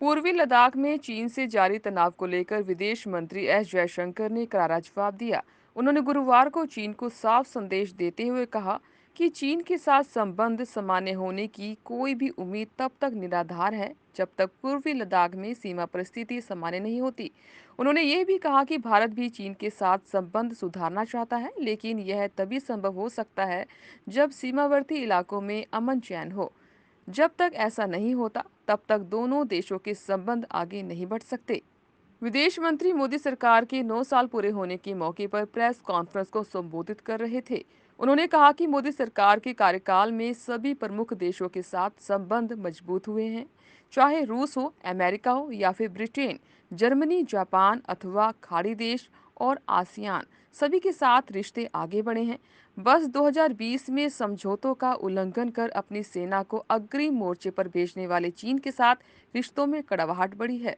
पूर्वी लद्दाख में चीन से जारी तनाव को लेकर विदेश मंत्री एस जयशंकर ने करारा जवाब दिया। उन्होंने गुरुवार को चीन को साफ संदेश देते हुए कहा कि चीन के साथ संबंध सामान्य होने की कोई भी उम्मीद तब तक निराधार है जब तक पूर्वी लद्दाख में सीमा परिस्थिति सामान्य नहीं होती। उन्होंने ये भी कहा कि भारत भी चीन के साथ संबंध सुधारना चाहता है, लेकिन यह तभी संभव हो सकता है जब सीमावर्ती इलाकों में अमन चैन हो। जब तक ऐसा नहीं होता, तब तक दोनों देशों के संबंध आगे नहीं बढ़ सकते। विदेश मंत्री मोदी सरकार के 9 साल पूरे होने के मौके पर प्रेस कॉन्फ्रेंस को संबोधित कर रहे थे। उन्होंने कहा कि मोदी सरकार के कार्यकाल में सभी प्रमुख देशों के साथ संबंध मजबूत हुए हैं, चाहे रूस हो, अमेरिका हो या फिर ब्रिटेन, जर्मनी, जापान अथवा खाड़ी देश और आसियान, सभी के साथ रिश्ते आगे बढ़े हैं। बस 2020 में समझौतों का उल्लंघन कर अपनी सेना को अग्रिम मोर्चे पर भेजने वाले चीन के साथ रिश्तों में कड़वाहट बढ़ी है।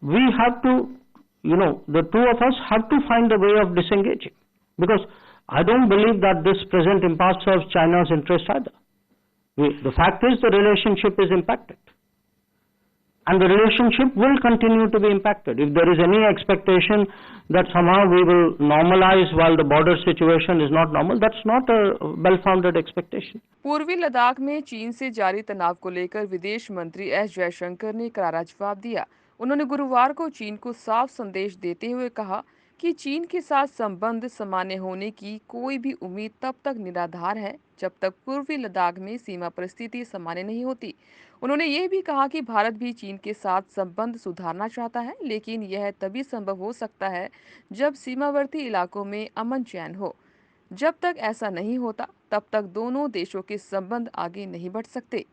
We have to, the two of us have to find a way of disengaging because I don't believe that this present impasse serves China's interest either. The fact is the relationship is impacted and the relationship will continue to be impacted. If there is any expectation that somehow we will normalize while the border situation is not normal, that's not a well-founded expectation. पूर्वी लद्दाख में चीन से जारी तनाव को लेकर विदेश मंत्री एस जयशंकर ने करारा जवाब दिया। उन्होंने गुरुवार को चीन को साफ संदेश देते हुए कहा कि चीन के साथ संबंध सामान्य होने की कोई भी उम्मीद तब तक निराधार है जब तक पूर्वी लद्दाख में सीमा परिस्थिति सामान्य नहीं होती। उन्होंने ये भी कहा कि भारत भी चीन के साथ संबंध सुधारना चाहता है, लेकिन यह तभी संभव हो सकता है जब सीमावर्ती इलाकों में अमन चैन हो। जब तक ऐसा नहीं होता, तब तक दोनों देशों के संबंध आगे नहीं बढ़ सकते।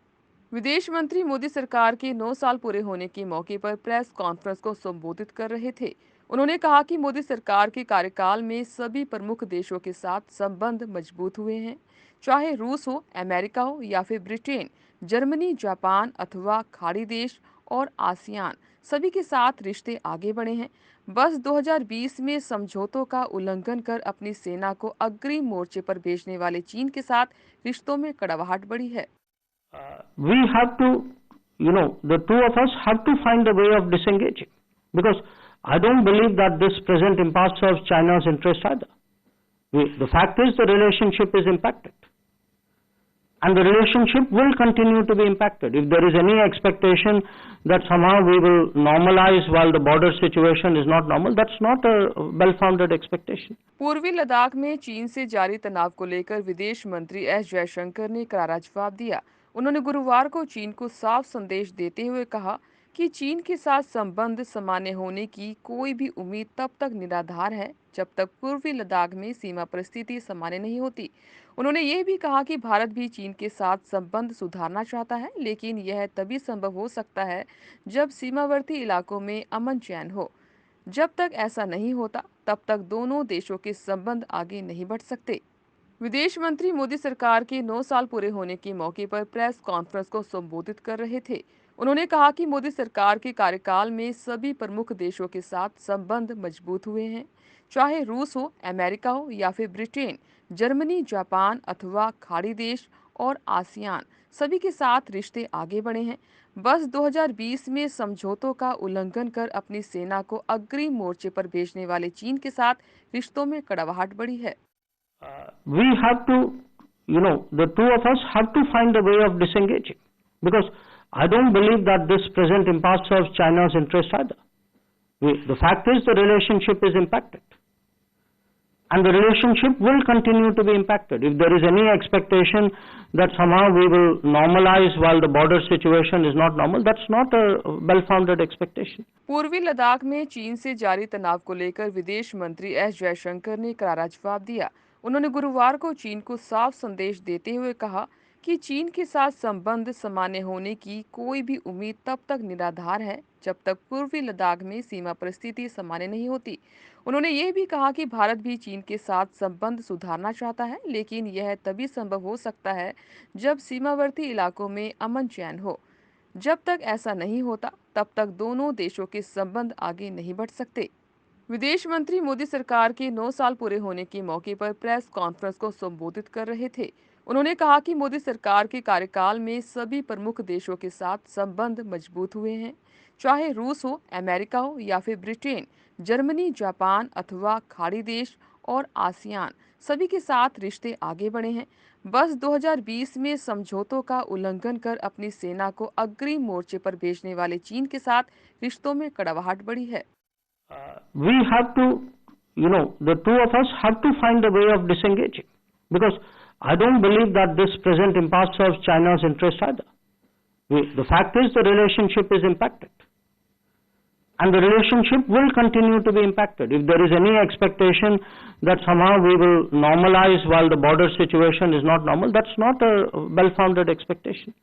विदेश मंत्री मोदी सरकार के 9 साल पूरे होने के मौके पर प्रेस कॉन्फ्रेंस को संबोधित कर रहे थे। उन्होंने कहा कि मोदी सरकार के कार्यकाल में सभी प्रमुख देशों के साथ संबंध मजबूत हुए हैं, चाहे रूस हो, अमेरिका हो या फिर ब्रिटेन, जर्मनी, जापान अथवा खाड़ी देश और आसियान, सभी के साथ रिश्ते आगे बढ़े हैं। बस 2020 में समझौतों का उल्लंघन कर अपनी सेना को अग्रिम मोर्चे पर भेजने वाले चीन के साथ रिश्तों में कड़वाहट बढ़ी है। We have to, the two of us have to find a way of disengaging because I don't believe that this present impasse serves China's interest either. The fact is the relationship is impacted and the relationship will continue to be impacted. If there is any expectation that somehow we will normalize while the border situation is not normal, that's not a well-founded expectation. पूर्वी लद्दाख में चीन से जारी तनाव को लेकर विदेश मंत्री एस जयशंकर ने करारा जवाब दिया। उन्होंने गुरुवार को चीन को साफ संदेश देते हुए कहा कि चीन के साथ संबंध सामान्य होने की कोई भी उम्मीद तब तक निराधार है जब तक पूर्वी लद्दाख में सीमा परिस्थिति सामान्य नहीं होती। उन्होंने ये भी कहा कि भारत भी चीन के साथ संबंध सुधारना चाहता है, लेकिन यह तभी संभव हो सकता है जब सीमावर्ती इलाकों में अमन चैन हो। जब तक ऐसा नहीं होता, तब तक दोनों देशों के संबंध आगे नहीं बढ़ सकते। विदेश मंत्री मोदी सरकार के 9 साल पूरे होने के मौके पर प्रेस कॉन्फ्रेंस को संबोधित कर रहे थे। उन्होंने कहा कि मोदी सरकार के कार्यकाल में सभी प्रमुख देशों के साथ संबंध मजबूत हुए हैं, चाहे रूस हो, अमेरिका हो या फिर ब्रिटेन, जर्मनी, जापान अथवा खाड़ी देश और आसियान, सभी के साथ रिश्ते आगे बढ़े हैं। बस 2020 में समझौतों का उल्लंघन कर अपनी सेना को अग्रिम मोर्चे पर भेजने वाले चीन के साथ रिश्तों में कड़वाहट बढ़ी है। We have to, the two of us have to find a way of disengaging because I don't believe that this present impasse serves China's interest either. The fact is the relationship is impacted and the relationship will continue to be impacted. If there is any expectation that somehow we will normalize while the border situation is not normal, that's not a well-founded expectation. पूर्वी लद्दाख में चीन से जारी तनाव को लेकर विदेश मंत्री एस जयशंकर ने करारा जवाब दिया। उन्होंने गुरुवार को चीन को साफ संदेश देते हुए कहा कि चीन के साथ संबंध सामान्य होने की कोई भी उम्मीद तब तक निराधार है जब तक पूर्वी लद्दाख में सीमा परिस्थिति सामान्य नहीं होती। उन्होंने ये भी कहा कि भारत भी चीन के साथ संबंध सुधारना चाहता है, लेकिन यह तभी संभव हो सकता है जब सीमावर्ती इलाकों में अमन चैन हो। जब तक ऐसा नहीं होता, तब तक दोनों देशों के संबंध आगे नहीं बढ़ सकते। विदेश मंत्री मोदी सरकार के 9 साल पूरे होने के मौके पर प्रेस कॉन्फ्रेंस को संबोधित कर रहे थे। उन्होंने कहा कि मोदी सरकार के कार्यकाल में सभी प्रमुख देशों के साथ संबंध मजबूत हुए हैं, चाहे रूस हो, अमेरिका हो या फिर ब्रिटेन, जर्मनी, जापान अथवा खाड़ी देश और आसियान, सभी के साथ रिश्ते आगे बढ़े हैं। बस 2020 में समझौतों का उल्लंघन कर अपनी सेना को अग्रिम मोर्चे पर भेजने वाले चीन के साथ रिश्तों में कड़वाहट बढ़ी है। We have to, the two of us have to find a way of disengaging, because I don't believe that this present impasse serves China's interest either. The fact is the relationship is impacted, and the relationship will continue to be impacted. If there is any expectation that somehow we will normalize while the border situation is not normal, that's not a well-founded expectation.